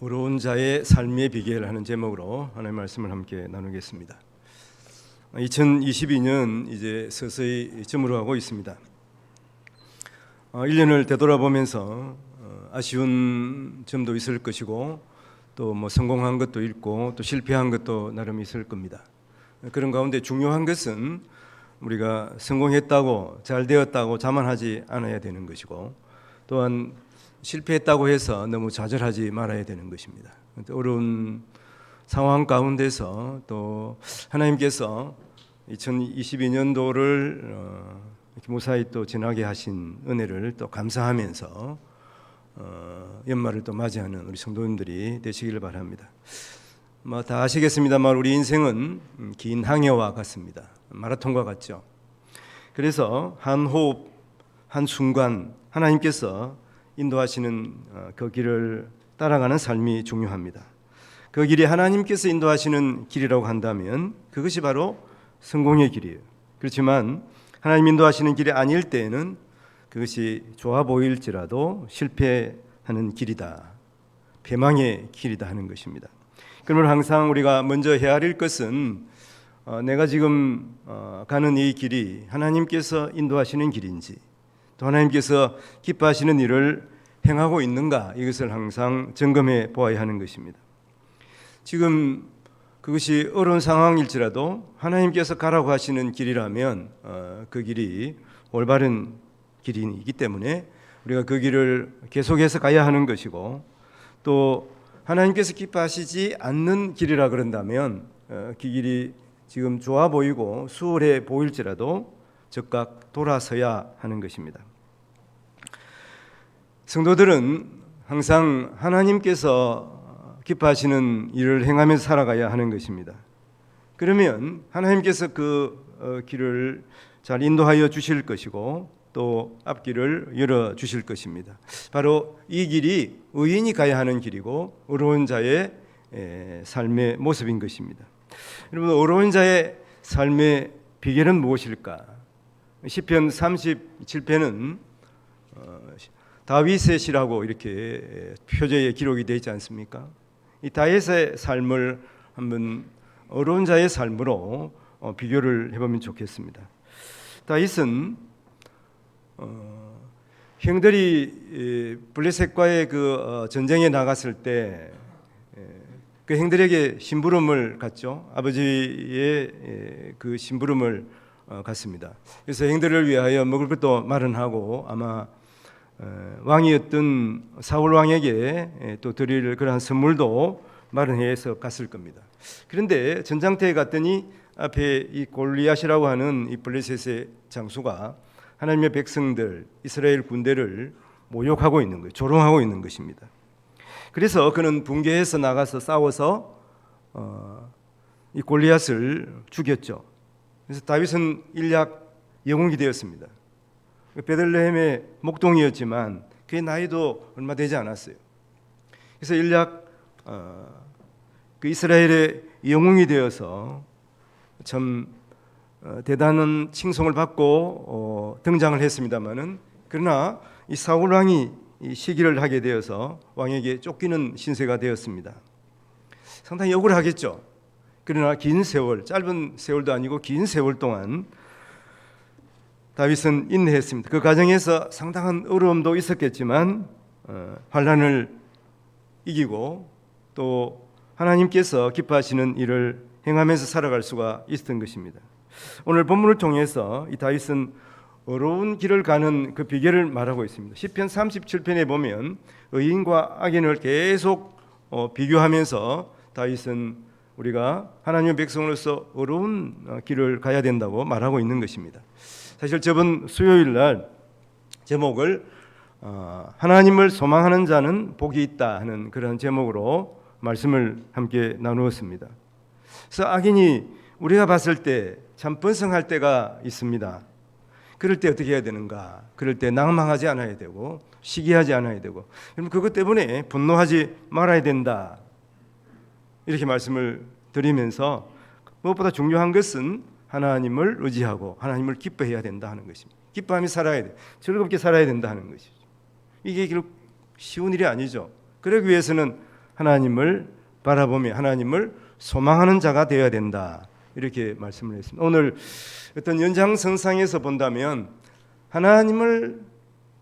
의로운 자의 삶의 비결 하는 제목으로 하나님의 말씀을 함께 나누겠습니다. 2022년 이제 서서히 저물어가고 있습니다. 1년을 되돌아보면서 아쉬운 점도 있을 것이고 또 성공한 것도 있고 또 실패한 것도 나름 있을 겁니다. 그런 가운데 중요한 것은 우리가 성공했다고 잘 되었다고 자만하지 않아야 되는 것이고 또한 실패했다고 해서 너무 좌절하지 말아야 되는 것입니다. 어려운 상황 가운데서 또 하나님께서 2022년도를 무사히 또 지나게 하신 은혜를 또 감사하면서 연말을 또 맞이하는 우리 성도님들이 되시기를 바랍니다. 다 아시겠습니다만 우리 인생은 긴 항해와 같습니다. 마라톤과 같죠. 그래서 한 호흡, 한 순간 하나님께서 인도하시는 그 길을 따라가는 삶이 중요합니다. 그 길이 하나님께서 인도하시는 길이라고 한다면 그것이 바로 성공의 길이에요. 그렇지만 하나님 인도하시는 길이 아닐 때에는 그것이 좋아 보일지라도 실패하는 길이다, 패망의 길이다 하는 것입니다. 그러면 항상 우리가 먼저 헤아릴 것은 내가 지금 가는 이 길이 하나님께서 인도하시는 길인지 또 하나님께서 기뻐하시는 일을 행하고 있는가, 이것을 항상 점검해 보아야 하는 것입니다. 지금 그것이 어려운 상황일지라도 하나님께서 가라고 하시는 길이라면 그 길이 올바른 길이기 때문에 우리가 그 길을 계속해서 가야 하는 것이고, 또 하나님께서 기뻐하시지 않는 길이라 그런다면 그 길이 지금 좋아 보이고 수월해 보일지라도 즉각 돌아서야 하는 것입니다. 성도들은 항상 하나님께서 기뻐하시는 일을 행하면서 살아가야 하는 것입니다. 그러면 하나님께서 그 길을 잘 인도하여 주실 것이고 또 앞길을 열어 주실 것입니다. 바로 이 길이 의인이 가야 하는 길이고 어려운 자의 삶의 모습인 것입니다. 여러분, 어려운 자의 삶의 비결은 무엇일까? 시편 37편은 다윗의 시라고 이렇게 표제에 기록이 되어 있지 않습니까? 이 다윗의 삶을 한번 어려운 자의 삶으로 비교를 해보면 좋겠습니다. 다윗은 형들이 블레셋과의 그 전쟁에 나갔을 때 그 형들에게 심부름을 갔죠. 아버지의 그 심부름을 갔습니다. 그래서 형들을 위하여 먹을 것도 마련하고 아마 왕이었던 사울 왕에게 또 드릴 그러한 선물도 마련해서 갔을 겁니다. 그런데 전장터에 갔더니 앞에 이 골리앗이라고 하는 이 블레셋의 장수가 하나님의 백성들 이스라엘 군대를 모욕하고 있는 거예요. 조롱하고 있는 것입니다. 그래서 그는 분개해서 나가서 싸워서 이 골리앗을 죽였죠. 그래서 다윗은 일약 영웅이 되었습니다. 베들레헴의 목동이었지만 그의 나이도 얼마 되지 않았어요. 그래서 일약 그 이스라엘의 영웅이 되어서 참 대단한 칭송을 받고 등장을 했습니다마는, 그러나 이 사울 왕이 시기를 하게 되어서 왕에게 쫓기는 신세가 되었습니다. 상당히 억울하겠죠. 그러나 긴 세월, 짧은 세월도 아니고 긴 세월 동안 다윗은 인내했습니다. 그 과정에서 상당한 어려움도 있었겠지만 환난을 이기고 또 하나님께서 기뻐하시는 일을 행하면서 살아갈 수가 있었던 것입니다. 오늘 본문을 통해서 이 다윗은 어려운 길을 가는 그 비결을 말하고 있습니다. 시편 37편에 보면 의인과 악인을 계속 비교하면서 다윗은 우리가 하나님의 백성으로서 어려운 길을 가야 된다고 말하고 있는 것입니다. 사실 저번 수요일 날 제목을 하나님을 소망하는 자는 복이 있다 하는 그런 제목으로 말씀을 함께 나누었습니다. 그래서 악인이 우리가 봤을 때 참 번성할 때가 있습니다. 그럴 때 어떻게 해야 되는가? 그럴 때 낭망하지 않아야 되고 시기하지 않아야 되고, 그럼 그것 때문에 분노하지 말아야 된다, 이렇게 말씀을 드리면서 무엇보다 중요한 것은 하나님을 의지하고 하나님을 기뻐해야 된다 하는 것입니다. 기뻐하며 살아야 돼, 즐겁게 살아야 된다 하는 것이죠. 이게 결국 쉬운 일이 아니죠. 그러기 위해서는 하나님을 바라보며 하나님을 소망하는 자가 되어야 된다. 이렇게 말씀을 했습니다. 오늘 어떤 연장선상에서 본다면 하나님을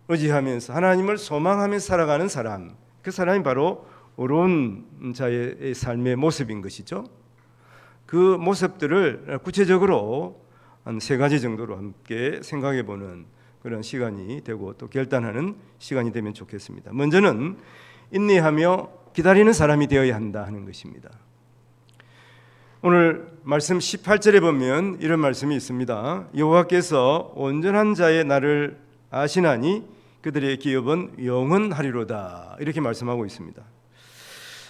의지하면서 하나님을 소망하며 살아가는 사람, 그 사람이 바로 의로운 자의 삶의 모습인 것이죠. 그 모습들을 구체적으로 한 3가지 정도로 함께 생각해 보는 그런 시간이 되고 또 결단하는 시간이 되면 좋겠습니다. 먼저는 인내하며 기다리는 사람이 되어야 한다 하는 것입니다. 오늘 말씀 18절에 보면 이런 말씀이 있습니다. 여호와께서 온전한 자의 날을 아시나니 그들의 기업은 영원하리로다. 이렇게 말씀하고 있습니다.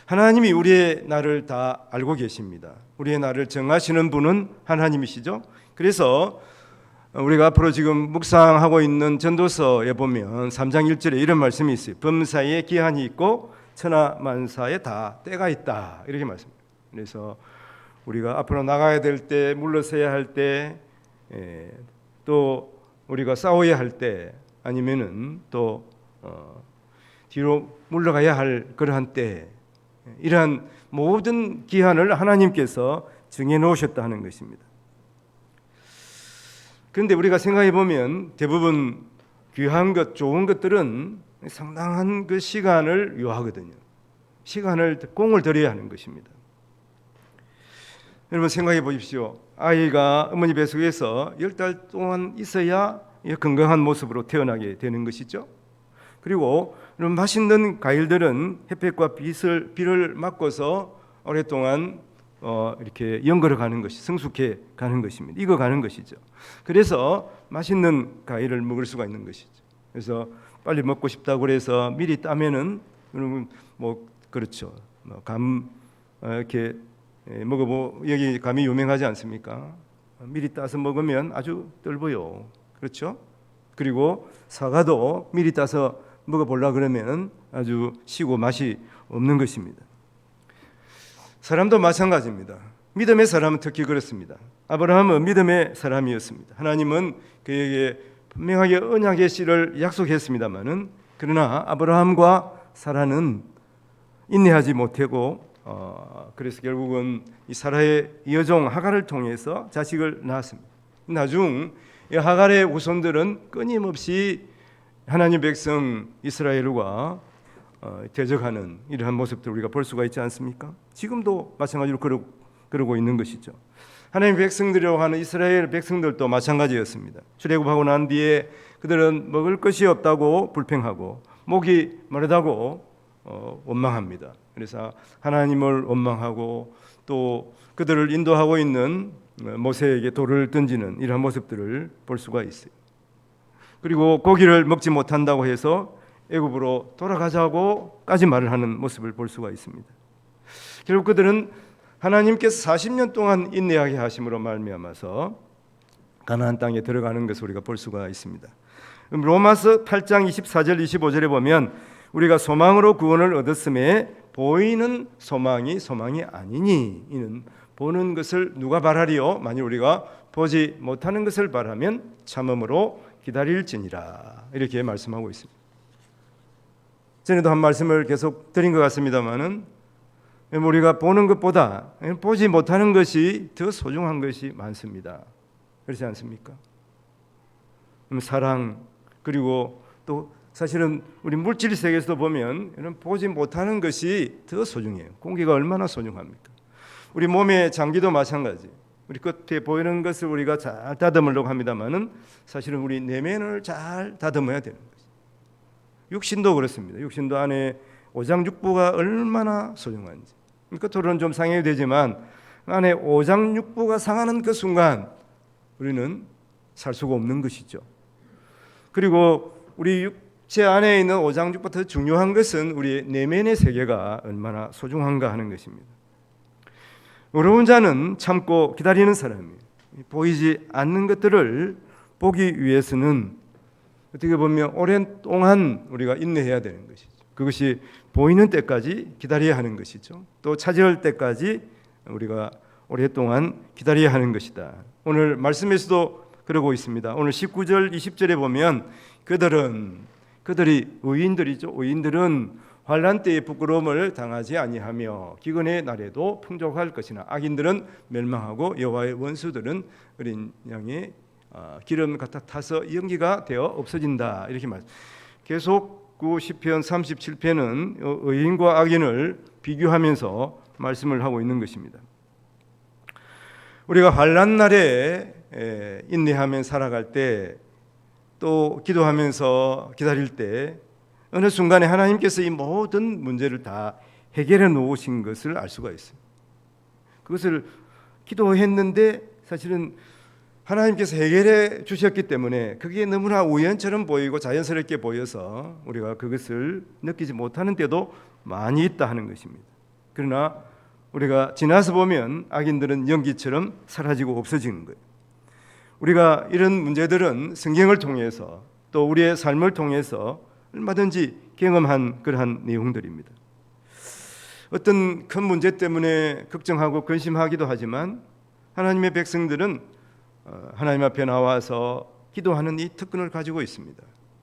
하나님이 우리의 날을 다 알고 계십니다. 우리의 날을 정하시는 분은 하나님이시죠. 그래서 우리가 앞으로 지금 묵상하고 있는 전도서에 보면 3장 1절에 이런 말씀이 있어요. 범사에 기한이 있고 천하만사에 다 때가 있다. 이렇게 말씀합니다. 그래서 우리가 앞으로 나가야 될 때, 물러서야 할 때, 또 우리가 싸워야 할 때, 아니면은 또 뒤로 물러가야 할 그러한 때, 이러한 모든 기한을 하나님께서 정해 놓으셨다 하는 것입니다. 그런데 우리가 생각해 보면 대부분 귀한 것, 좋은 것들은 상당한 그 시간을 요하거든요. 시간을, 공을 들여야 하는 것입니다. 여러분 생각해 보십시오. 아이가 어머니 뱃속에서 10달 동안 있어야 건강한 모습으로 태어나게 되는 것이죠. 그리고 이런 맛있는 과일들은 햇볕과 비를 맞고서 오랫동안 이렇게 연걸어 가는 것이, 성숙해 가는 것입니다. 익어 가는 것이죠. 그래서 맛있는 과일을 먹을 수가 있는 것이죠. 그래서 빨리 먹고 싶다고 그래서 미리 따면은 뭐 그렇죠. 감 이렇게 여기 감이 유명하지 않습니까? 미리 따서 먹으면 아주 떫어요. 그렇죠? 그리고 사과도 미리 따서 먹어보려 그러면 아주 시고 맛이 없는 것입니다. 사람도 마찬가지입니다. 믿음의 사람은 특히 그렇습니다. 아브라함은 믿음의 사람이었습니다. 하나님은 그에게 분명하게 언약의 씨를 약속했습니다마는 그러나 아브라함과 사라는 인내하지 못하고 그래서 결국은 이 사라의 여종 하갈을 통해서 자식을 낳았습니다. 나중 이 하갈의 후손들은 끊임없이 하나님 백성 이스라엘과 대적하는 이러한 모습들 우리가 볼 수가 있지 않습니까? 지금도 마찬가지로 그러고 있는 것이죠. 하나님 백성들이라고 하는 이스라엘 백성들도 마찬가지였습니다. 출애굽하고 난 뒤에 그들은 먹을 것이 없다고 불평하고 목이 마르다고 원망합니다. 그래서 하나님을 원망하고 또 그들을 인도하고 있는 모세에게 돌을 던지는 이러한 모습들을 볼 수가 있어요. 그리고 고기를 먹지 못한다고 해서 애굽으로 돌아가자고까지 말을 하는 모습을 볼 수가 있습니다. 결국 그들은 하나님께서 40년 동안 인내하게 하심으로 말미암아서 가나안 땅에 들어가는 것을 우리가 볼 수가 있습니다. 로마서 8장 24절 25절에 보면 우리가 소망으로 구원을 얻었음에 보이는 소망이 아니니 이는 보는 것을 누가 바라리요? 만일 우리가 보지 못하는 것을 바라면 참음으로 기다릴지니라. 이렇게 말씀하고 있습니다. 전에도 한 말씀을 계속 드린 것 같습니다만은 우리가 보는 것보다 보지 못하는 것이 더 소중한 것이 많습니다. 그렇지 않습니까? 사랑 그리고 또 사실은 우리 물질 세계에서도 보면 이런 보지 못하는 것이 더 소중해요. 공기가 얼마나 소중합니까? 우리 몸의 장기도 마찬가지. 우리 겉에 보이는 것을 우리가 잘 다듬으려고 합니다만은 사실은 우리 내면을 잘 다듬어야 되는 거죠. 육신도 그렇습니다. 육신도 안에 오장육부가 얼마나 소중한지. 겉으로는 좀 상해야 되지만 안에 오장육부가 상하는 그 순간 우리는 살 수가 없는 것이죠. 그리고 우리 육체 안에 있는 오장육부터 중요한 것은 우리 내면의 세계가 얼마나 소중한가 하는 것입니다. 어려운 자는 참고 기다리는 사람이에요. 보이지 않는 것들을 보기 위해서는 어떻게 보면 오랜 동안 우리가 인내해야 되는 것이죠. 그것이 보이는 때까지 기다려야 하는 것이죠. 또 찾을 때까지 우리가 오랫동안 기다려야 하는 것이다. 오늘 말씀에서도 그러고 있습니다. 오늘 19절 20절에 보면 그들이 의인들이죠. 의인들은 환난 때의 부끄러움을 당하지 아니하며 기근의 날에도 풍족할 것이나 악인들은 멸망하고 여호와의 원수들은 어린 양의 기름 같아 타서 연기가 되어 없어진다. 이렇게 말. 계속 그 시편 37편은 의인과 악인을 비교하면서 말씀을 하고 있는 것입니다. 우리가 환난 날에 인내하며 살아갈 때, 또 기도하면서 기다릴 때 어느 순간에 하나님께서 이 모든 문제를 다 해결해 놓으신 것을 알 수가 있어요. 그것을 기도했는데 사실은 하나님께서 해결해 주셨기 때문에 그게 너무나 우연처럼 보이고 자연스럽게 보여서 우리가 그것을 느끼지 못하는 때도 많이 있다 하는 것입니다. 그러나 우리가 지나서 보면 악인들은 연기처럼 사라지고 없어지는 거예요. 우리가 이런 문제들은 성경을 통해서 또 우리의 삶을 통해서 얼마든지 경험한 그러한 내용들입니다. 어떤 큰 문제 때문에 걱정하고 근심하기도 하지만 하나님의 백성들은 하나님 앞에 나와서 기도하는 이 특권을 가지고 있습니다.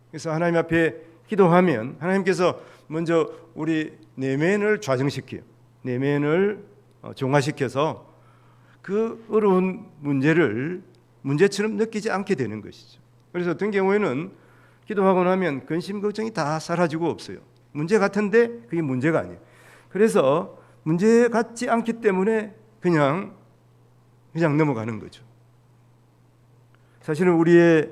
그래서 하나님 앞에 기도하면 하나님께서 먼저 우리 내면을 좌정시켜요. 내면을 정화시켜서 그 어려운 문제를 문제처럼 느끼지 않게 되는 것이죠. 그래서 어떤 경우에는 기도하고 나면 근심 걱정이 다 사라지고 없어요. 문제 같은데 그게 문제가 아니에요. 그래서 문제 같지 않기 때문에 그냥 넘어가는 거죠. 사실은 우리의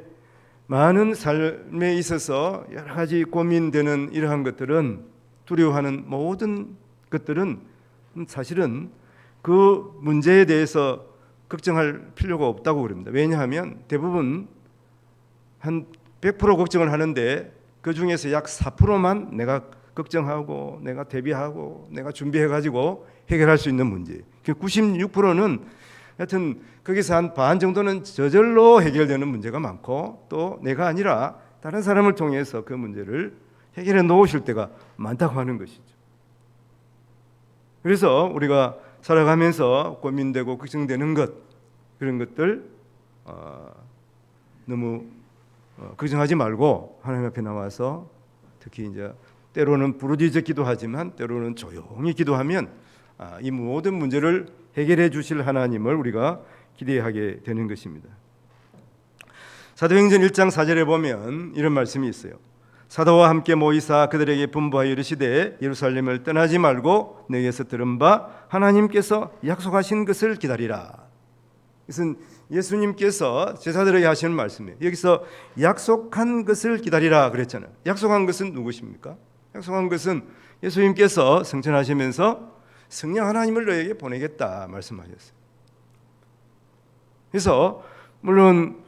많은 삶에 있어서 여러 가지 고민되는 이러한 것들은, 두려워하는 모든 것들은 사실은 그 문제에 대해서 걱정할 필요가 없다고 그럽니다. 왜냐하면 대부분 한 100% 걱정을 하는데 그 중에서 약 4%만 내가 걱정하고 내가 대비하고 내가 준비해가지고 해결할 수 있는 문제. 96%는 하여튼 거기서 한 반 정도는 저절로 해결되는 문제가 많고, 또 내가 아니라 다른 사람을 통해서 그 문제를 해결해 놓으실 때가 많다고 하는 것이죠. 그래서 우리가 살아가면서 고민되고 걱정되는 것, 그런 것들 너무 걱정하지 말고 하나님 앞에 나와서, 특히 이제 때로는 부르짖어 기도하지만 때로는 조용히 기도하면 이 모든 문제를 해결해 주실 하나님을 우리가 기대하게 되는 것입니다. 사도행전 1장 4절에 보면 이런 말씀이 있어요. 사도와 함께 모이사 그들에게 분부하여 이르시되 예루살렘을 떠나지 말고 너희에서 들은 바 하나님께서 약속하신 것을 기다리라. 이것은 예수님께서 제자들에게 하시는 말씀이에요. 여기서 약속한 것을 기다리라 그랬잖아요. 약속한 것은 누구십니까? 약속한 것은 예수님께서 승천하시면서 성령 하나님을 너에게 보내겠다 말씀하셨어요. 그래서 물론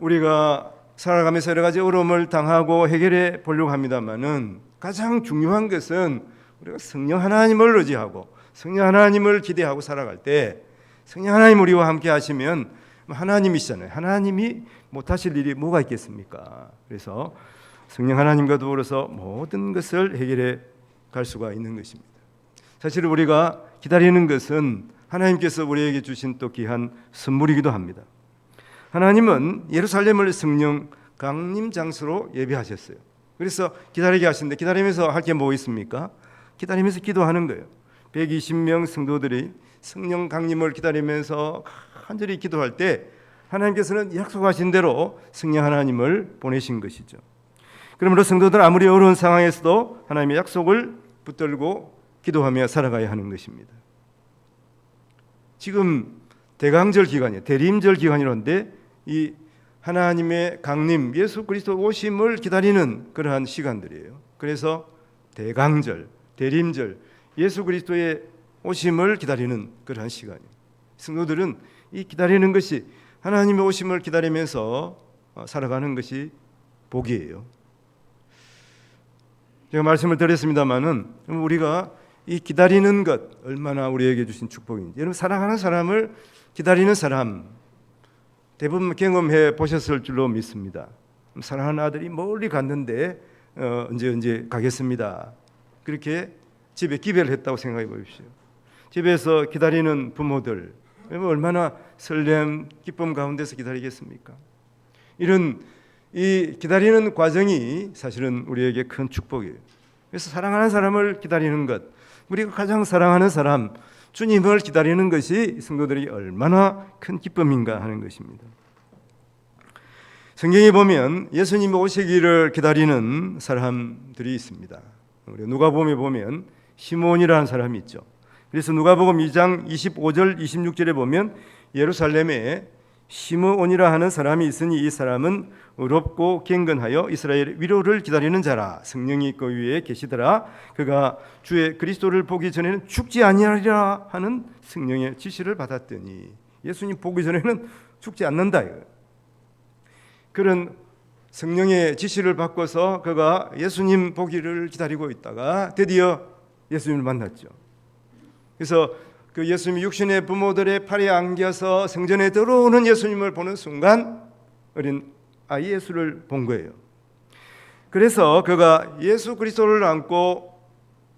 우리가 살아가면서 여러 가지 어려움을 당하고 해결해 보려고 합니다만은 가장 중요한 것은 우리가 성령 하나님을 의지하고 성령 하나님을 기대하고 살아갈 때, 성령 하나님 우리와 함께 하시면 하나님이시잖아요. 하나님이 못하실 일이 뭐가 있겠습니까? 그래서 성령 하나님과 더불어서 모든 것을 해결해 갈 수가 있는 것입니다. 사실 우리가 기다리는 것은 하나님께서 우리에게 주신 또 귀한 선물이기도 합니다. 하나님은 예루살렘을 성령 강림 장소로 예비하셨어요. 그래서 기다리게 하시는데, 기다리면서 할 게 뭐 있습니까? 기다리면서 기도하는 거예요. 120명 성도들이 성령 강림을 기다리면서 간절히 기도할 때 하나님께서는 약속하신 대로 성령 하나님을 보내신 것이죠. 그러므로 성도들은 아무리 어려운 상황에서도 하나님의 약속을 붙들고 기도하며 살아가야 하는 것입니다. 지금 대강절 기간이에요. 대림절 기간이라는데 이 하나님의 강림, 예수 그리스도 오심을 기다리는 그러한 시간들이에요. 그래서 대강절, 대림절, 예수 그리스도의 오심을 기다리는 그러한 시간이에요. 성도들은 이 기다리는 것이, 하나님의 오심을 기다리면서 살아가는 것이 복이에요. 제가 말씀을 드렸습니다마는 우리가 이 기다리는 것 얼마나 우리에게 주신 축복인지, 여러분 사랑하는 사람을 기다리는 사람 대부분 경험해 보셨을 줄로 믿습니다. 사랑하는 아들이 멀리 갔는데 언제 가겠습니다. 그렇게 집에 기별을 했다고 생각해 보십시오. 집에서 기다리는 부모들 얼마나 설렘, 기쁨 가운데서 기다리겠습니까? 이런 이 기다리는 과정이 사실은 우리에게 큰 축복이에요. 그래서 사랑하는 사람을 기다리는 것, 우리가 가장 사랑하는 사람 주님을 기다리는 것이 성도들이 얼마나 큰 기쁨인가 하는 것입니다. 성경에 보면 예수님 오시기를 기다리는 사람들이 있습니다. 우리 누가복음에 보면 시몬이라는 사람이 있죠. 그래서 누가복음 2장 25절 26절에 보면 예루살렘에 시므온이라 하는 사람이 있으니 이 사람은 의롭고 경건하여 이스라엘의 위로를 기다리는 자라. 성령이 그 위에 계시더라. 그가 주의 그리스도를 보기 전에는 죽지 아니하리라 하는 성령의 지시를 받았더니, 예수님 보기 전에는 죽지 않는다. 그런 성령의 지시를 받고서 그가 예수님 보기를 기다리고 있다가 드디어 예수님을 만났죠. 그래서 그 예수님이 육신의 부모들의 팔에 안겨서 성전에 들어오는 예수님을 보는 순간 어린 아이 예수를 본 거예요. 그래서 그가 예수 그리스도를 안고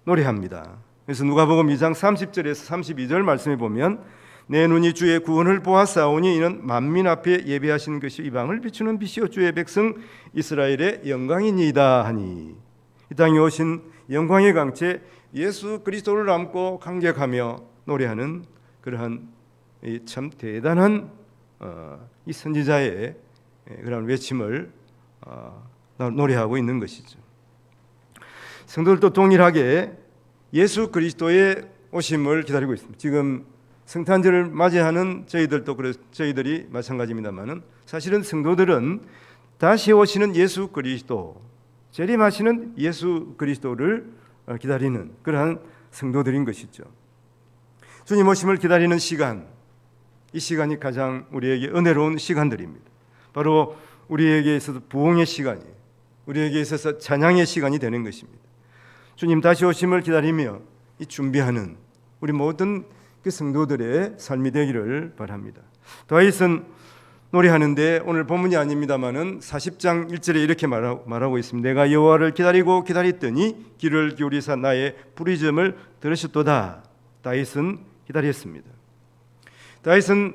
노래합니다. 그래서 누가복음 2장 30절에서 32절 말씀에 보면 내 눈이 주의 구원을 보았사오니 이는 만민 앞에 예비하신 것이 이방을 비추는 빛이요 주의 백성 이스라엘의 영광이니이다 하니, 이 땅에 오신 영광의 강체 예수 그리스도를 안고 감격하며 노래하는 그러한 참 대단한 이 선지자의 그런 외침을 노래하고 있는 것이죠. 성도들도 동일하게 예수 그리스도의 오심을 기다리고 있습니다. 지금 성탄절을 맞이하는 저희들이 마찬가지입니다만은, 사실은 성도들은 다시 오시는 예수 그리스도, 재림하시는 예수 그리스도를 기다리는 그러한 성도들인 것이죠. 주님 오심을 기다리는 시간, 이 시간이 가장 우리에게 은혜로운 시간들입니다. 바로 우리에게 있어서 부흥의 시간이, 우리에게 있어서 찬양의 시간이 되는 것입니다. 주님 다시 오심을 기다리며 이 준비하는 우리 모든 그 성도들의 삶이 되기를 바랍니다. 다윗은 노래하는데 오늘 본문이 아닙니다만은 40장 1절에 이렇게 말하고 있습니다. 내가 여호와를 기다리고 기다렸더니 귀를 기울이사 나의 부르짖음을 들으셨도다. 다윗은 기다렸습니다. 다윗은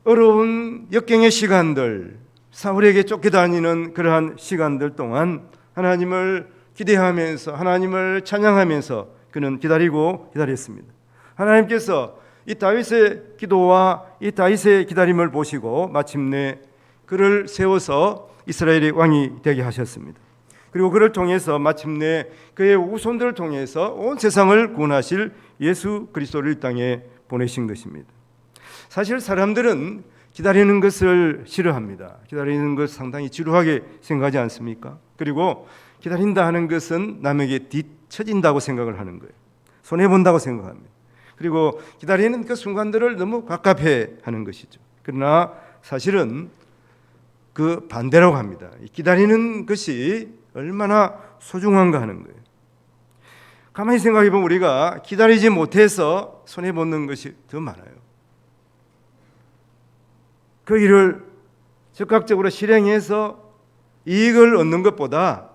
어려운 역경의 시간들, 사울에게 쫓겨다니는 그러한 시간들 동안 하나님을 기대하면서 하나님을 찬양하면서 그는 기다리고 기다렸습니다. 하나님께서 이 다윗의 기도와 이 다윗의 기다림을 보시고 마침내 그를 세워서 이스라엘의 왕이 되게 하셨습니다. 그리고 그를 통해서 마침내 그의 후손들을 통해서 온 세상을 구원하실 예수 그리스도를 이 땅에 보내신 것입니다. 사실 사람들은 기다리는 것을 싫어합니다. 기다리는 것 상당히 지루하게 생각하지 않습니까? 그리고 기다린다 하는 것은 남에게 뒤처진다고 생각을 하는 거예요. 손해본다고 생각합니다. 그리고 기다리는 그 순간들을 너무 갑갑해 하는 것이죠. 그러나 사실은 그 반대라고 합니다. 기다리는 것이 얼마나 소중한가 하는 거예요. 가만히 생각해 보면 우리가 기다리지 못해서 손해보는 것이 더 많아요. 그 일을 적극적으로 실행해서 이익을 얻는 것보다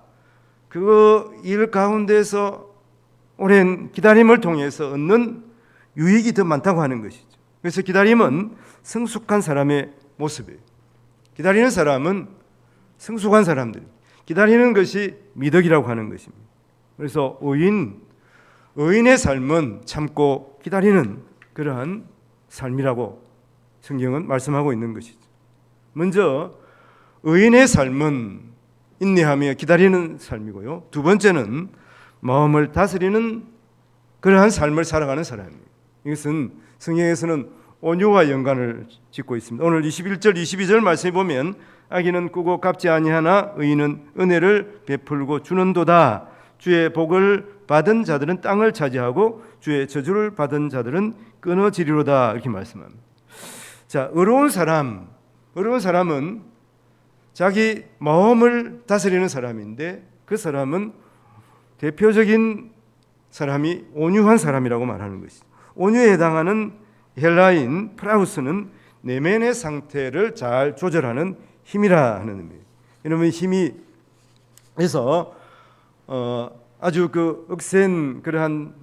그 일 가운데서 오랜 기다림을 통해서 얻는 유익이 더 많다고 하는 것이죠. 그래서 기다림은 성숙한 사람의 모습이에요. 기다리는 사람은 성숙한 사람들, 기다리는 것이 미덕이라고 하는 것입니다. 그래서 의인의 삶은 참고 기다리는 그러한 삶이라고 성경은 말씀하고 있는 것이죠. 먼저 의인의 삶은 인내하며 기다리는 삶이고요. 두 번째는 마음을 다스리는 그러한 삶을 살아가는 사람입니다. 이것은 성경에서는 온유와 연관을 짓고 있습니다. 오늘 21절 22절 말씀에 보면 악인은 꾸고 갚지 아니하나 의인은 은혜를 베풀고 주는도다. 주의 복을 받은 자들은 땅을 차지하고 주의 저주를 받은 자들은 끊어지리로다. 이렇게 말씀합니다. 자, 의로운 사람은 자기 마음을 다스리는 사람인데 그 사람은 대표적인 사람이 온유한 사람이라고 말하는 것이죠. 온유에 해당하는 헬라인 프라우스는 내면의 상태를 잘 조절하는 힘이라 하는 의미예요. 이러면 힘이 해서 아주 그 억센 그러한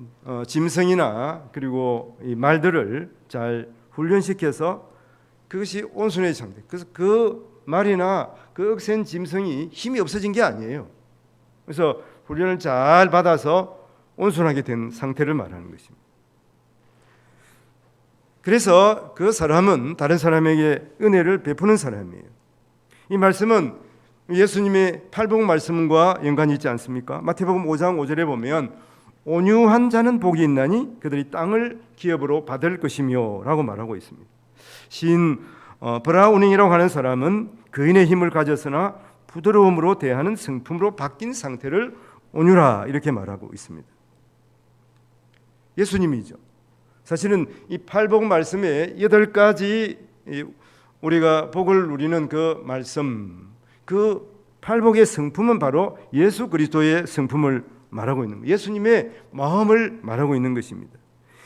짐승이나 그리고 이 말들을 잘 훈련시켜서 그것이 온순해진 상태. 그래서 그 말이나 그 억센 짐승이 힘이 없어진 게 아니에요. 그래서 훈련을 잘 받아서 온순하게 된 상태를 말하는 것입니다. 그래서 그 사람은 다른 사람에게 은혜를 베푸는 사람이에요. 이 말씀은 예수님의 팔복음 말씀과 연관이 있지 않습니까? 마태복음 5장 5절에 보면 온유한 자는 복이 있나니 그들이 땅을 기업으로 받을 것이며 라고 말하고 있습니다. 시인 브라우닝이라고 하는 사람은 거인의 힘을 가졌으나 부드러움으로 대하는 성품으로 바뀐 상태를 온유라 이렇게 말하고 있습니다. 예수님이죠. 사실은 이 팔복음 말씀에 8가지 우리가 복을 누리는 그 말씀, 그 팔복의 성품은 바로 예수 그리스도의 성품을 말하고 있는 거예요. 예수님의 마음을 말하고 있는 것입니다.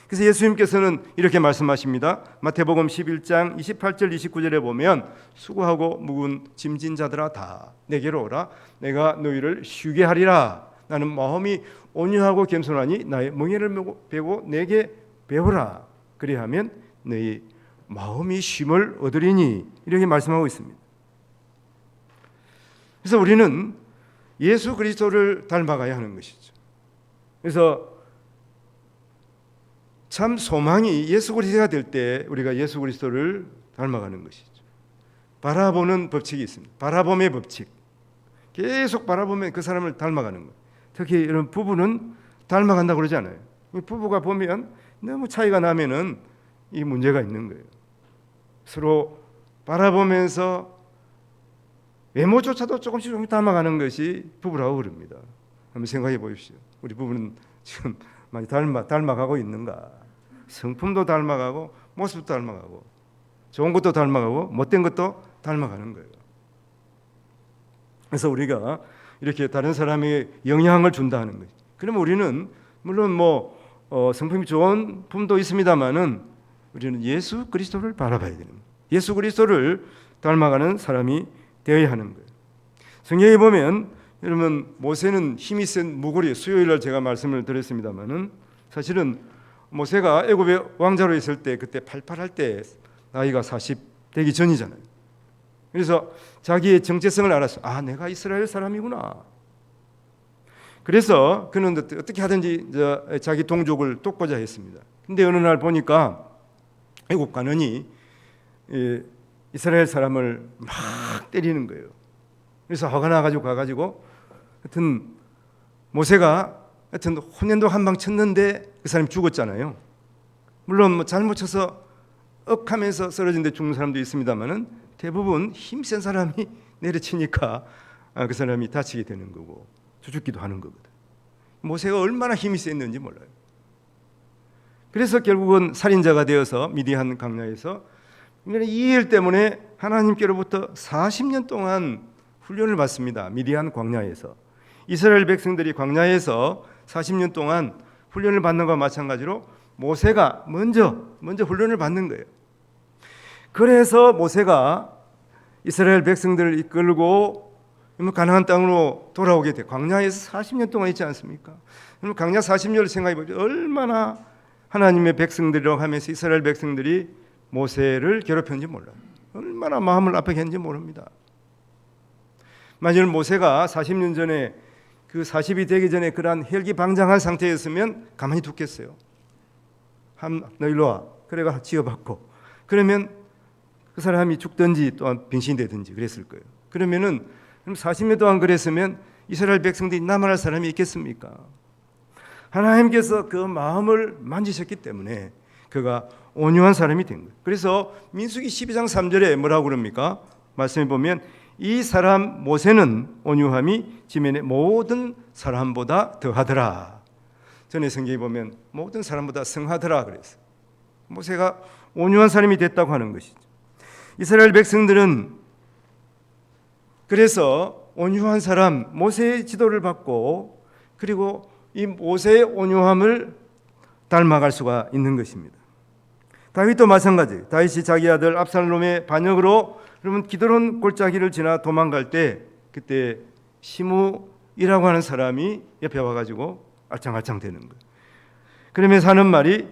그래서 예수님께서는 이렇게 말씀하십니다. 마태복음 11장 28절 29절에 보면 수고하고 무거운 짐진 자들아 다 내게로 오라 내가 너희를 쉬게 하리라. 나는 마음이 온유하고 겸손하니 나의 멍에를 베고 내게 배우라. 그리하면 너희 마음이 쉼을 얻으리니 이렇게 말씀하고 있습니다. 그래서 우리는 예수 그리스도를 닮아가야 하는 것이죠. 그래서 참 소망이 예수 그리스도가 될 때 우리가 예수 그리스도를 닮아가는 것이죠. 바라보는 법칙이 있습니다. 바라봄의 법칙. 계속 바라보면 그 사람을 닮아가는 거예요. 특히 이런 부부는 닮아간다고 그러지 않아요. 부부가 보면 너무 차이가 나면은 이 문제가 있는 거예요. 서로 바라보면서 외모조차도 조금씩 닮아가는 것이 부부라고 그럽니다. 한번 생각해 보십시오. 우리 부부는 지금 많이 닮아가고 있는가? 성품도 닮아가고 모습도 닮아가고 좋은 것도 닮아가고 못된 것도 닮아가는 거예요. 그래서 우리가 이렇게 다른 사람에게 영향을 준다는 거죠. 그러면 우리는 물론 성품이 좋은 품도 있습니다만은 우리는 예수 그리스도를 바라봐야 되는 거예요. 예수 그리스도를 닮아가는 사람이 되어야 하는 거예요. 성경에 보면 여러분 모세는 힘이 센 무고리 수요일날 제가 말씀을 드렸습니다만은 사실은 모세가 애굽의 왕자로 있을 때 그때 팔팔할 때 나이가 40 되기 전이잖아요. 그래서 자기의 정체성을 알았어. 아, 내가 이스라엘 사람이구나. 그래서 그는 어떻게 하든지 자기 동족을 돕고자 했습니다. 근데 어느 날 보니까 애굽 관원이 이스라엘 사람을 막 때리는 거예요. 그래서 화가 나가지고 하여튼 모세가 하여튼 혼연도 한 방 쳤는데 그 사람이 죽었잖아요. 물론 잘못 쳐서 억하면서 쓰러진 데 죽는 사람도 있습니다만은 대부분 힘센 사람이 내려치니까 그 사람이 다치게 되는 거고 죽기도 하는 거거든. 모세가 얼마나 힘이 셌는지 몰라요. 그래서 결국은 살인자가 되어서 미디안 광야에서 이 일 때문에 하나님께로부터 40년 동안 훈련을 받습니다. 미디안 광야에서 이스라엘 백성들이 광야에서 40년 동안 훈련을 받는 것과 마찬가지로 모세가 먼저 훈련을 받는 거예요. 그래서 모세가 이스라엘 백성들을 이끌고 가나안 땅으로 돌아오게 돼. 광야에서 40년 동안 있지 않습니까? 광야 40년을 생각해 보죠. 얼마나 하나님의 백성들이라고 하면서 이스라엘 백성들이 모세를 괴롭혔는지 몰라요. 얼마나 마음을 아프게 했는지 모릅니다. 만일 모세가 40년 전에 그 40이 되기 전에 그러한 혈기방장한 상태였으면 가만히 뒀겠어요. 너 일로 와. 그래가 지어받고 그러면 그 사람이 죽든지 또한 빙신되든지 그랬을 거예요. 그러면은 40년 동안 그랬으면 이스라엘 백성들이 남아날 사람이 있겠습니까? 하나님께서 그 마음을 만지셨기 때문에 그가 온유한 사람이 된 거예요. 그래서 민수기 12장 3절에 뭐라고 그럽니까? 말씀해 보면 이 사람 모세는 온유함이 지면의 모든 사람보다 더하더라. 전에 성경에 보면 모든 사람보다 성하더라 그랬어요. 모세가 온유한 사람이 됐다고 하는 것이죠. 이스라엘 백성들은 그래서 온유한 사람 모세의 지도를 받고 그리고 이 모세의 온유함을 닮아갈 수가 있는 것입니다. 다윗도 마찬가지. 다윗이 자기 아들 압살롬의 반역으로 그러면 기드론 골짜기를 지나 도망갈 때 그때 시므이라고 하는 사람이 옆에 와가지고 알짱알짱 되는 거예요. 그러면서 하는 말이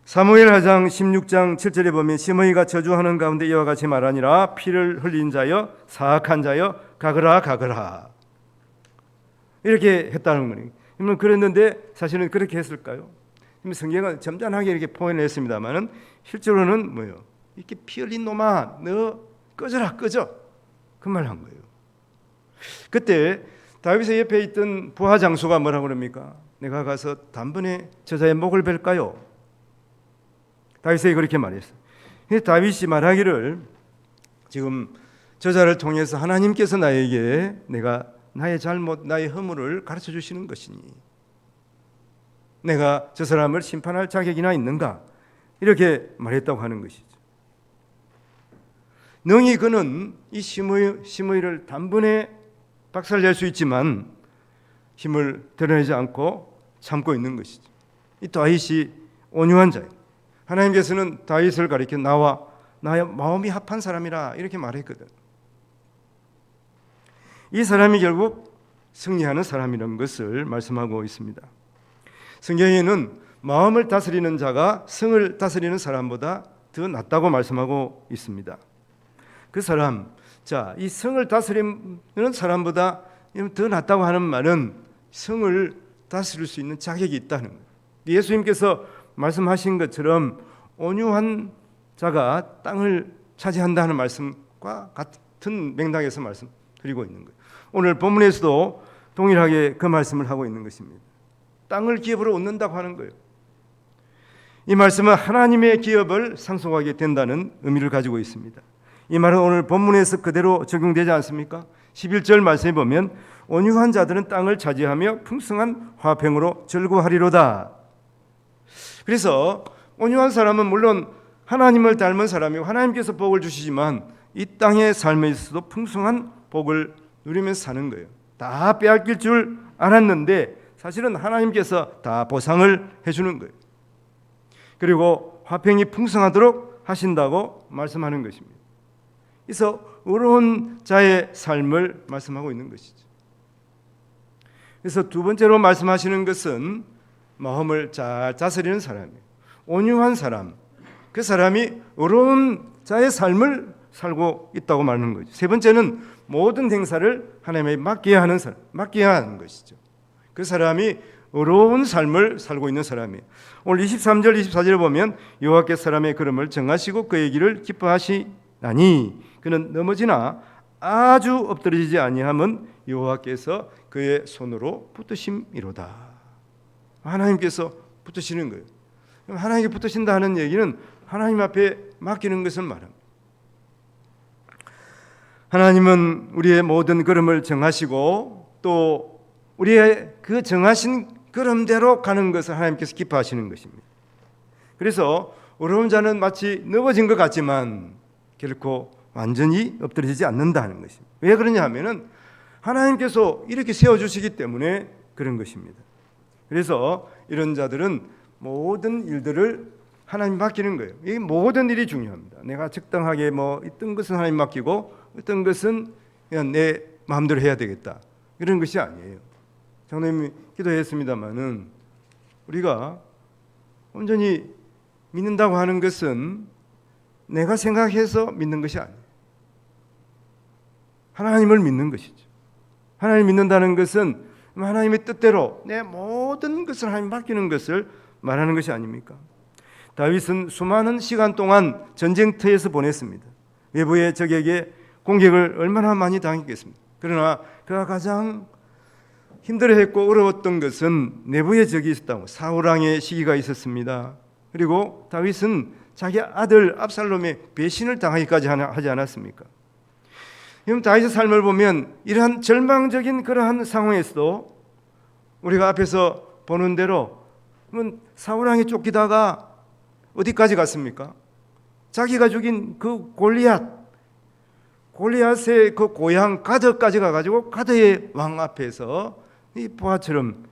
사무엘하장 16장 7절에 보면 시므이가 저주하는 가운데 이와 같이 말하니라 피를 흘린 자여 사악한 자여 가거라 가거라. 이렇게 했다는 거예요. 그러면 그랬는데 사실은 그렇게 했을까요? 성경은 점잖하게 이렇게 표현했습니다만은 실제로는 뭐예요? 이렇게 피 흘린 놈아, 너 꺼져라, 꺼져. 그 말 한 거예요. 그때 다윗의 옆에 있던 부하 장수가 뭐라고 그럽니까? 내가 가서 단번에 저자의 목을 벨까요? 다윗이 그렇게 말했어요. 다윗이 말하기를 지금 저자를 통해서 하나님께서 나에게 내가 나의 잘못, 나의 허물을 가르쳐 주시는 것이니 내가 저 사람을 심판할 자격이나 있는가? 이렇게 말했다고 하는 것이죠. 능히 그는 이 심의를 단번에 박살낼 수 있지만 힘을 드러내지 않고 참고 있는 것이죠. 이 다윗이 온유한 자예요. 하나님께서는 다윗을 가리켜 나와 나의 마음이 합한 사람이라 이렇게 말했거든. 이 사람이 결국 승리하는 사람이라는 것을 말씀하고 있습니다. 성경에는 마음을 다스리는 자가 성을 다스리는 사람보다 더 낫다고 말씀하고 있습니다. 그 사람, 자, 이 성을 다스리는 사람보다 더 낫다고 하는 말은 성을 다스릴 수 있는 자격이 있다는 거예요. 예수님께서 말씀하신 것처럼 온유한 자가 땅을 차지한다는 말씀과 같은 맥락에서 말씀드리고 있는 거예요. 오늘 본문에서도 동일하게 그 말씀을 하고 있는 것입니다. 땅을 기업으로 얻는다고 하는 거예요. 이 말씀은 하나님의 기업을 상속하게 된다는 의미를 가지고 있습니다. 이 말은 오늘 본문에서 그대로 적용되지 않습니까? 11절 말씀에 보면 온유한 자들은 땅을 차지하며 풍성한 화평으로 즐거워하리로다. 그래서 온유한 사람은 물론 하나님을 닮은 사람이고 하나님께서 복을 주시지만 이 땅의 삶에 있어서도 풍성한 복을 누리면서 사는 거예요. 다 빼앗길 줄 알았는데 사실은 하나님께서 다 보상을 해주는 거예요. 그리고 화평이 풍성하도록 하신다고 말씀하는 것입니다. 그래서 의로운 자의 삶을 말씀하고 있는 것이죠. 그래서 두 번째로 말씀하시는 것은 마음을 잘 다스리는 사람이에요. 온유한 사람, 그 사람이 의로운 자의 삶을 살고 있다고 말하는 거죠. 세 번째는 모든 행사를 하나님에 맡겨야 하는 사람, 맡겨야 하는 것이죠. 그 사람이 의로운 삶을 살고 있는 사람이에요. 오늘 23절, 24절에 보면 여호와께서 사람의 걸음을 정하시고 그의 길을 기뻐하시나니 그는 넘어지나 아주 엎드러지지 아니함은 여호와께서 그의 손으로 붙드심이로다. 하나님께서 붙드시는 거예요. 하나님께 붙드신다 하는 얘기는 하나님 앞에 맡기는 것을 말합니다. 하나님은 우리의 모든 걸음을 정하시고 또 우리의 그 정하신 걸음대로 가는 것을 하나님께서 기뻐하시는 것입니다. 그래서 어려운 자는 마치 넘어진 것 같지만 결코 완전히 엎드러지지 않는다는 것입니다. 왜 그러냐 하면은 하나님께서 이렇게 세워주시기 때문에 그런 것입니다. 그래서 이런 자들은 모든 일들을 하나님 맡기는 거예요. 이 모든 일이 중요합니다. 내가 적당하게 어떤 것은 하나님 맡기고 어떤 것은 그냥 내 마음대로 해야 되겠다. 이런 것이 아니에요. 장로님이 기도했습니다마는 우리가 온전히 믿는다고 하는 것은 내가 생각해서 믿는 것이 아니에요. 하나님을 믿는 것이죠. 하나님 믿는다는 것은 하나님의 뜻대로 내 모든 것을 하나님 맡기는 것을 말하는 것이 아닙니까? 다윗은 수많은 시간 동안 전쟁터에서 보냈습니다. 외부의 적에게 공격을 얼마나 많이 당했겠습니까? 그러나 그가 가장 힘들어했고 어려웠던 것은 내부의 적이 있었다고. 사울 왕의 시기가 있었습니다. 그리고 다윗은 자기 아들 압살롬의 배신을 당하기까지 하지 않았습니까? 그럼 다윗의 삶을 보면 이러한 절망적인 그러한 상황에서도 우리가 앞에서 보는 대로 사울 왕이 쫓기다가 어디까지 갔습니까? 자기가 죽인 그 골리앗의 그 고향 가드까지 가가지고 가드의 왕 앞에서 이 부하처럼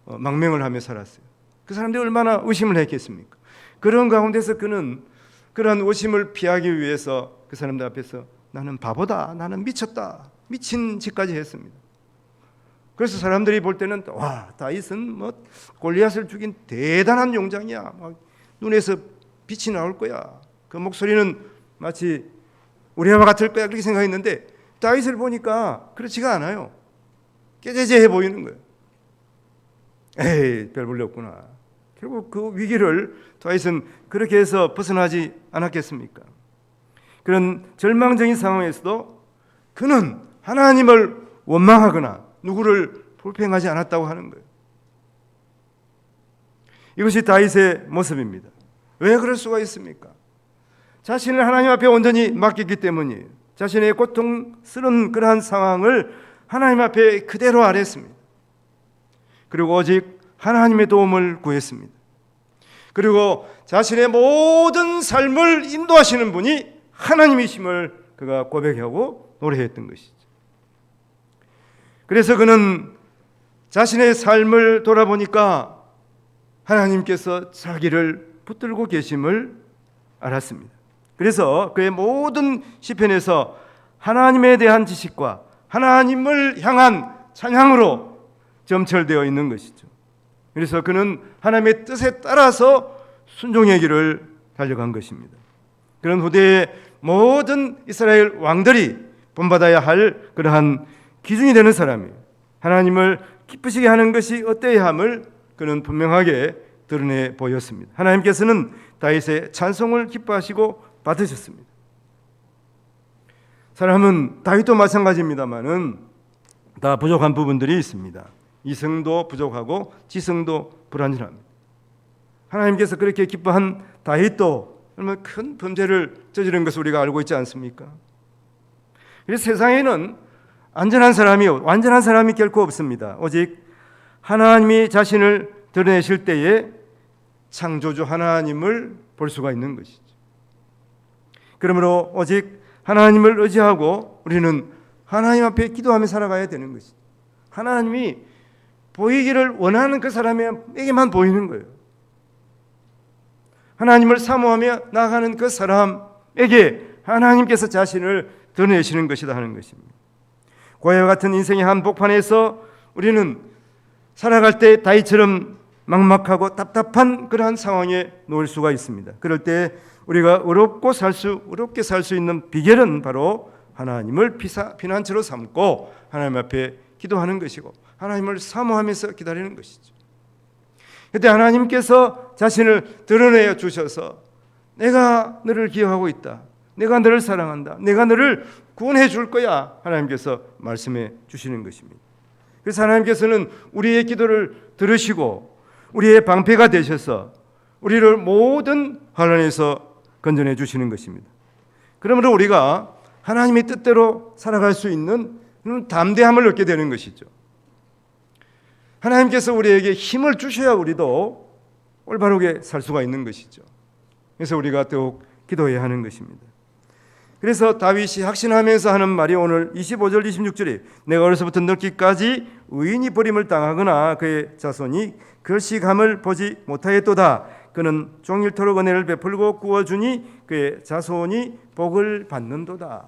망명을 하며 살았어요. 그 사람들이 얼마나 의심을 했겠습니까? 그런 가운데서 그는 그러한 의심을 피하기 위해서 그 사람들 앞에서 나는 바보다, 나는 미쳤다, 미친 짓까지 했습니다. 그래서 사람들이 볼 때는 와, 다윗은 골리앗을 죽인 대단한 용장이야. 눈에서 빛이 나올 거야. 그 목소리는 마치 우리와 같을 거야. 그렇게 생각했는데 다윗을 보니까 그렇지가 않아요. 깨재재해 보이는 거예요. 에이, 별 볼일 없구나. 결국 그 위기를 다윗은 그렇게 해서 벗어나지 않았겠습니까? 그런 절망적인 상황에서도 그는 하나님을 원망하거나 누구를 불평하지 않았다고 하는 거예요. 이것이 다윗의 모습입니다. 왜 그럴 수가 있습니까? 자신을 하나님 앞에 온전히 맡겼기 때문이에요. 자신의 고통스러운 그러한 상황을 하나님 앞에 그대로 아뢰었습니다. 그리고 오직 하나님의 도움을 구했습니다. 그리고 자신의 모든 삶을 인도하시는 분이 하나님이심을 그가 고백하고 노래했던 것이죠. 그래서 그는 자신의 삶을 돌아보니까 하나님께서 자기를 붙들고 계심을 알았습니다. 그래서 그의 모든 시편에서 하나님에 대한 지식과 하나님을 향한 찬양으로 점철되어 있는 것이죠. 그래서 그는 하나님의 뜻에 따라서 순종의 길을 달려간 것입니다. 그런 후대의 모든 이스라엘 왕들이 본받아야 할 그러한 기준이 되는 사람이에요. 하나님을 기쁘시게 하는 것이 어때야 함을 그는 분명하게 드러내 보였습니다. 하나님께서는 다윗의 찬송을 기뻐하시고 받으셨습니다. 사람은 다윗도 마찬가지입니다만은 다 부족한 부분들이 있습니다. 이성도 부족하고 지성도 불완전합니다. 하나님께서 그렇게 기뻐한 다윗도 얼마나 큰 범죄를 저지른 것을 우리가 알고 있지 않습니까? 그래서 세상에는 완전한 사람이 결코 없습니다. 오직 하나님이 자신을 드러내실 때에 창조주 하나님을 볼 수가 있는 것이죠. 그러므로 오직 하나님을 의지하고 우리는 하나님 앞에 기도하며 살아가야 되는 것이죠. 하나님이 보이기를 원하는 그 사람에게만 보이는 거예요. 하나님을 사모하며 나아가는 그 사람에게 하나님께서 자신을 드러내시는 것이다 하는 것입니다. 고해와 같은 인생의 한복판에서 우리는 살아갈 때 다윗처럼 막막하고 답답한 그러한 상황에 놓일 수가 있습니다. 그럴 때 우리가 어렵게 살 수 있는 비결은 바로 하나님을 피난처로 삼고 하나님 앞에 기도하는 것이고 하나님을 사모하면서 기다리는 것이죠. 그때 하나님께서 자신을 드러내어 주셔서 내가 너를 기억하고 있다. 내가 너를 사랑한다. 내가 너를 구원해 줄 거야. 하나님께서 말씀해 주시는 것입니다. 그래서 하나님께서는 우리의 기도를 들으시고 우리의 방패가 되셔서 우리를 모든 환난에서 건져내 주시는 것입니다. 그러므로 우리가 하나님의 뜻대로 살아갈 수 있는 담대함을 얻게 되는 것이죠. 하나님께서 우리에게 힘을 주셔야 우리도 올바르게 살 수가 있는 것이죠. 그래서 우리가 더욱 기도해야 하는 것입니다. 그래서 다윗이 확신하면서 하는 말이 오늘 25절 26절에 내가 어려서부터 늙기까지 의인이 버림을 당하거나 그의 자손이 결식함을 보지 못하였도다. 그는 종일토록 은혜를 베풀고 구워주니 그의 자손이 복을 받는도다.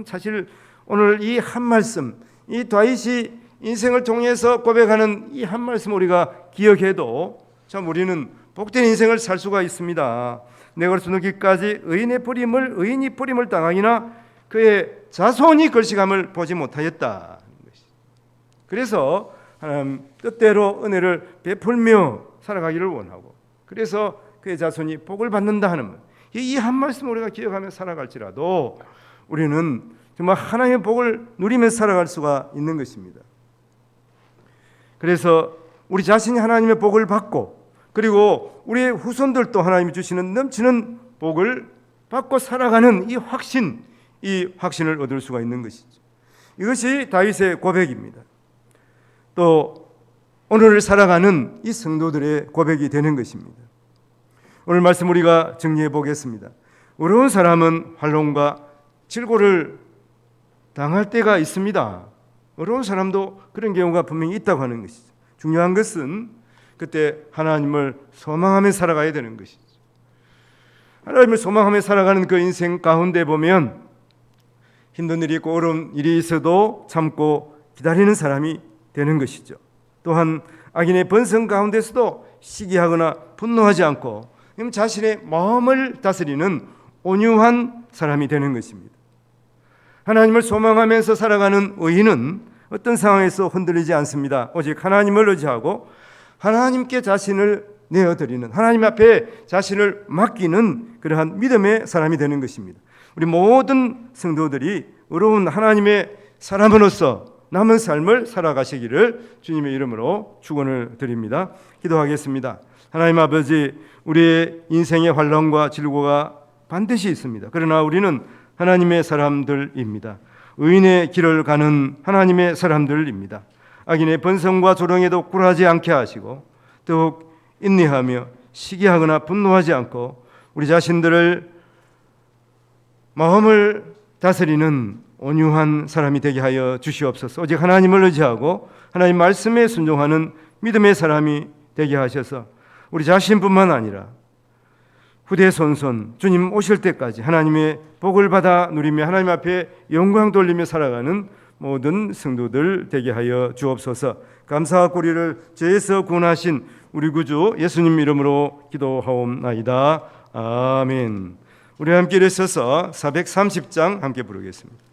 사실 오늘 이 한 말씀, 이 다윗이 인생을 통해서 고백하는 이 한 말씀 우리가 기억해도 참 우리는 복된 인생을 살 수가 있습니다. 내가 어려서 늙기까지 의인이 버림을 당하기나 그의 자손이 걸식함을 보지 못하였다. 그래서 하나님 뜻대로 은혜를 베풀며 살아가기를 원하고 그래서 그의 자손이 복을 받는다 하는 말. 이 한 말씀 우리가 기억하며 살아갈지라도 우리는 정말 하나님의 복을 누리면서 살아갈 수가 있는 것입니다. 그래서 우리 자신이 하나님의 복을 받고 그리고 우리의 후손들도 하나님이 주시는 넘치는 복을 받고 살아가는 이 확신을 얻을 수가 있는 것이죠. 이것이 다윗의 고백입니다. 또 오늘을 살아가는 이 성도들의 고백이 되는 것입니다. 오늘 말씀 우리가 정리해 보겠습니다. 어려운 사람은 환난과 질고를 당할 때가 있습니다. 어려운 사람도 그런 경우가 분명히 있다고 하는 것이죠. 중요한 것은 그때 하나님을 소망하며 살아가야 되는 것이죠. 하나님을 소망하며 살아가는 그 인생 가운데 보면 힘든 일이 있고 어려운 일이 있어도 참고 기다리는 사람이 되는 것이죠. 또한 악인의 번성 가운데서도 시기하거나 분노하지 않고 자신의 마음을 다스리는 온유한 사람이 되는 것입니다. 하나님을 소망하면서 살아가는 의인은 어떤 상황에서 흔들리지 않습니다. 오직 하나님을 의지하고 하나님께 자신을 내어드리는, 하나님 앞에 자신을 맡기는 그러한 믿음의 사람이 되는 것입니다. 우리 모든 성도들이 의로운 하나님의 사람으로서 남은 삶을 살아가시기를 주님의 이름으로 축원을 드립니다. 기도하겠습니다. 하나님 아버지, 우리의 인생의 환난과 질고가 반드시 있습니다. 그러나 우리는 하나님의 사람들입니다. 의인의 길을 가는 하나님의 사람들입니다. 악인의 번성과 조롱에도 굴하지 않게 하시고 더욱 인내하며 시기하거나 분노하지 않고 우리 자신들을 마음을 다스리는 온유한 사람이 되게 하여 주시옵소서. 오직 하나님을 의지하고 하나님 말씀에 순종하는 믿음의 사람이 되게 하셔서 우리 자신뿐만 아니라 후대손손 주님 오실 때까지 하나님의 복을 받아 누리며 하나님 앞에 영광 돌리며 살아가는 모든 성도들 되게 하여 주옵소서. 감사와 고리를 죄에서 구원하신 우리 구주 예수님 이름으로 기도하옵나이다. 아멘. 우리 함께 일어서서 430장 함께 부르겠습니다.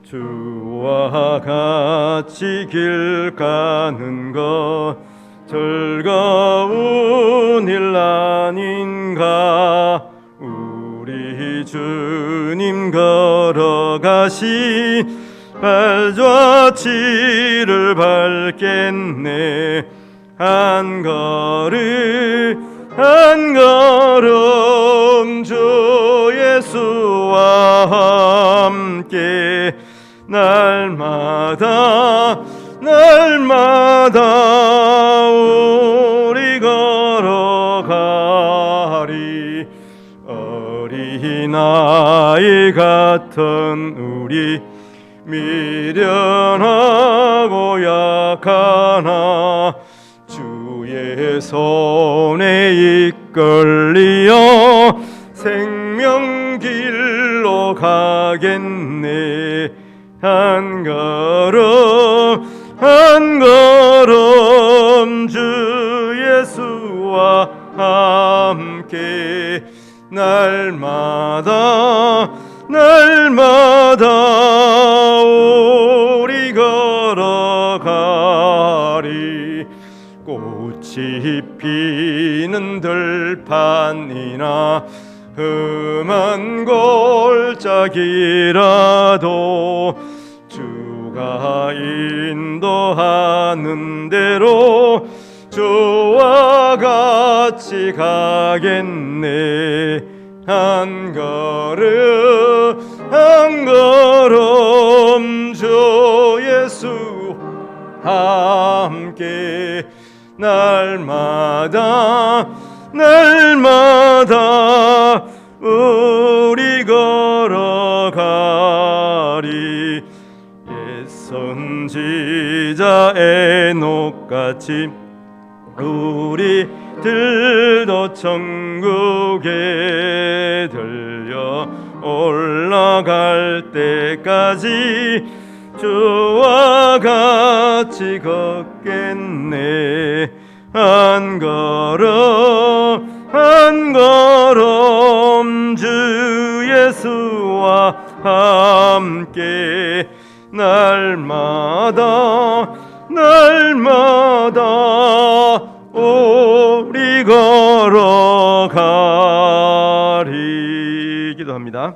주와 같이 길 가는 것 즐거운 일 아닌가. 우리 주님 걸어가시 발자취를 밟겠네. 한 걸음 주 예수와 함께 날마다 우리 걸어가리. 어린아이 같은 우리 미련하고 약하나 주의 손에 이끌리어 생명길로 가겠네. 한 걸음 주 예수와 함께 날마다 우리 걸어가리. 꽃이 피는 들판이나 험한 골짜기라도 주가 인도하는 대로 주와 같이 가겠네. 한 걸음 주 예수 함께 날마다 우리 걸어가리. 옛 선지자 에녹같이 우리들도 천국에 들려 올라갈 때까지 주와 같이 걷겠네. 한 걸음 주 예수와 함께 날마다 우리 걸어가리. 기도합니다.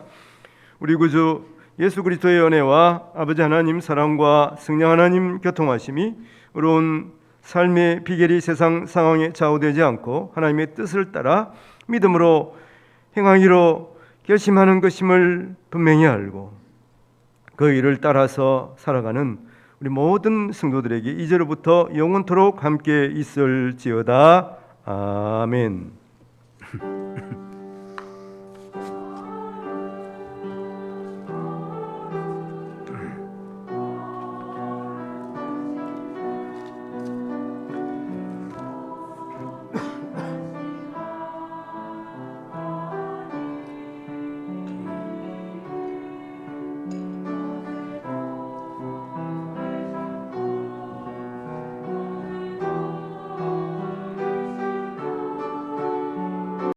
우리 구주 예수 그리스도의 은혜와 아버지 하나님 사랑과 성령 하나님 교통하심이 의로운 삶의 비결이 세상 상황에 좌우되지 않고 하나님의 뜻을 따라 믿음으로 행하기로 결심하는 것임을 분명히 알고 그 일을 따라서 살아가는 우리 모든 성도들에게 이제로부터 영원토록 함께 있을지어다. 아멘.